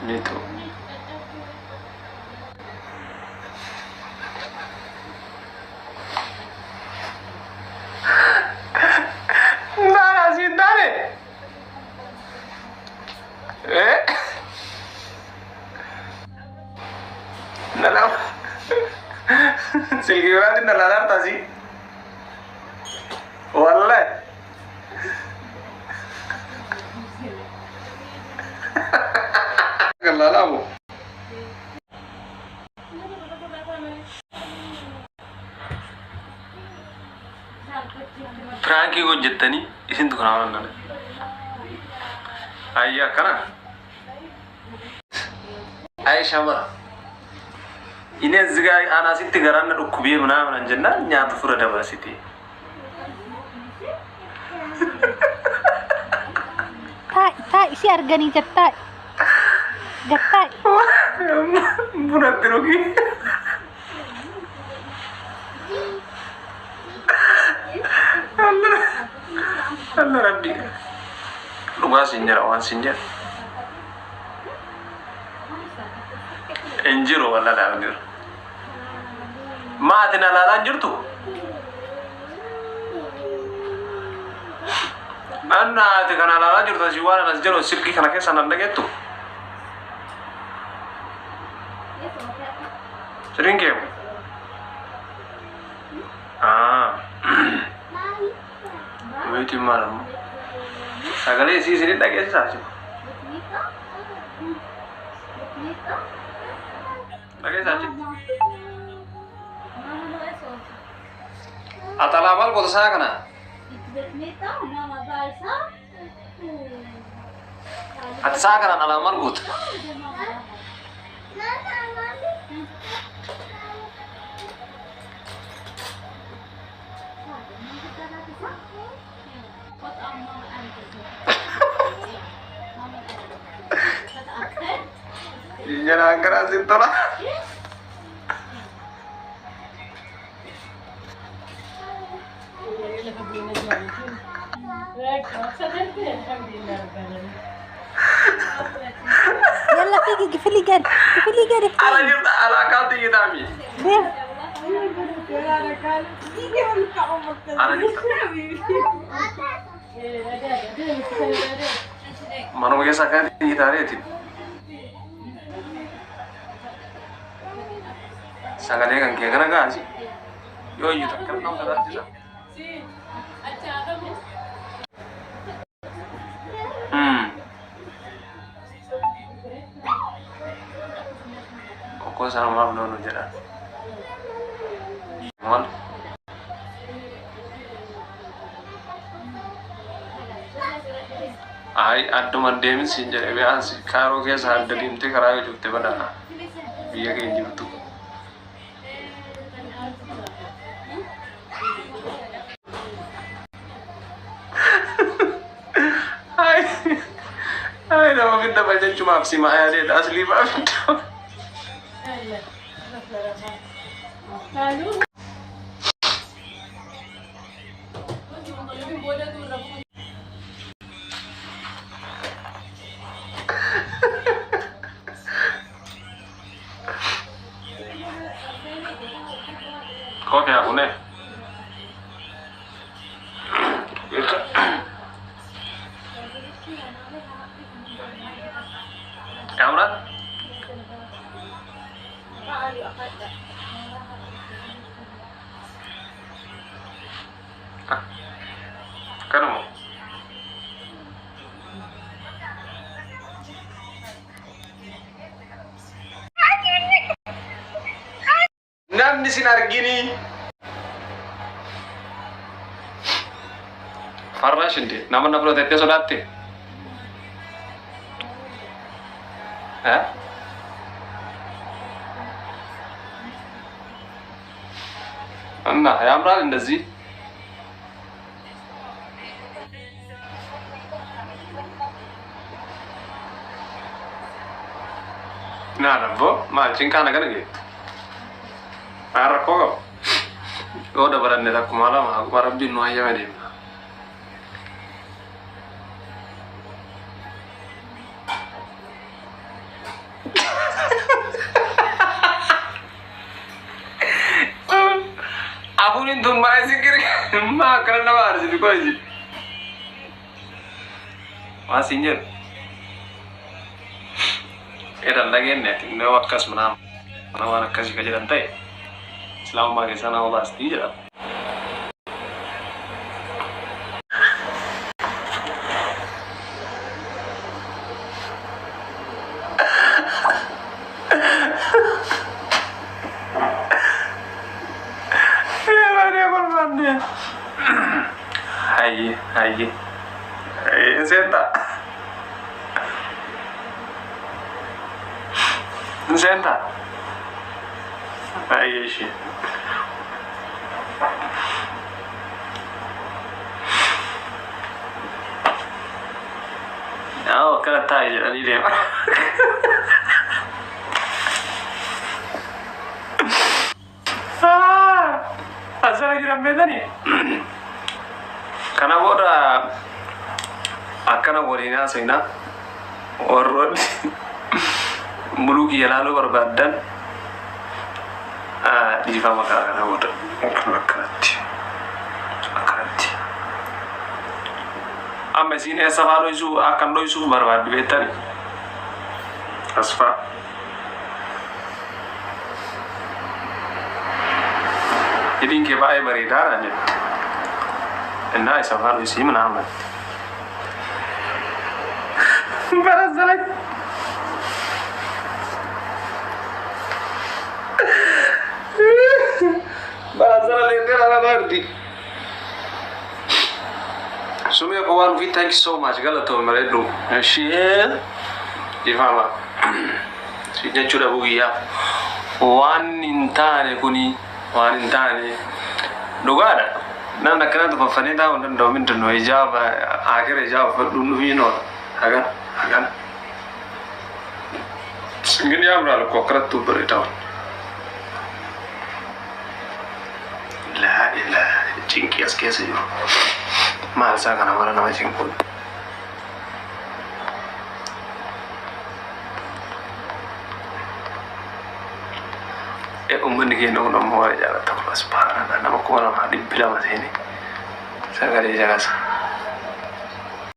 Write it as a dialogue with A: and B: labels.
A: Me too. Nada, sin dale. Nala. Silgi berarti nala darta sih. Wallah. Kalau lalu. Frankie ko jettani isin tu kana nana. Ayya kana. Ay shama. Ini zga ana sitti garanna dukkubiye mana janna nyaatu fura daba sitti.
B: Tak isi organi cetak. Getak.
A: Buat terugi. Allah Rabbi. Lupa sinjar awan sinjar. Enjiro wala dah anjir. Ma tina lala anjir tu. Anna tina lala anjir tu siwana nasjaro silki kana ke sanan lagi tu. Sering ke? Wait malam. Sagale isi sini tak kisah sih. Tak kisah sih. Atalamal kau terasa kana? Atasa kana atalamal kau. Jangan kerasin tola.
B: يلا فيجي قفلي جري قفلي جري.
A: على جبت على كاتي يدامي. على جبت. Mana mau sakit di tarik sangat dia kan kaya kena kan sih yo tak kena nong kena sih kok sama nono jalan mal ay addu mandem sinjare be ansi karo ke sa dalim te karayo jukte bana biya ke jibutu ay nama minta baca cuma aksi maya dia asli banget kok kayak aku nih kamera kan mau namni sinar gini farrash indi namna protette sodatte እና ያምራል እንደዚህ ና ነቦ ማልቺን ካነ ገነ አረኮ ወደ በረነ ተኩማላ ማረቢ ነው አየመኔ انتم ما يذكر ما كنا ما أرسل كويس ما سينجر إذا لقينا نت إنه وقت منام أنا وانا كذي كذي أنتي سلام ما كيسانا والله استيجا Hai, senta, senta, hai sih. Oh, kena tahu je ni dia. Asal lagi ramai tadi. Karena boda akana bodina sina orrod muluki yalalu barbadan di fama kana boda akrati amma sine safaro isu akan do isu barbad betari asfa jadi ke bae beredar aja الناس سافروا يسي من عمل برزلك برزلك على بردي سمي قوان في thank you so much غلطو مريدو الشيء يفهم سيدنا جودا بوغيا وان انتاني كوني وان انتاني دوغادا nanda kana to fafani da wannan domin da no ijaba agare ijaba fa dun hino hagan ngini amra ko kratu berita la ilaha jinki aske se yo mal sa kana wala na jinko umman ke no no mo ya ta pas para na ko na di bila mas ini sagale jaga sa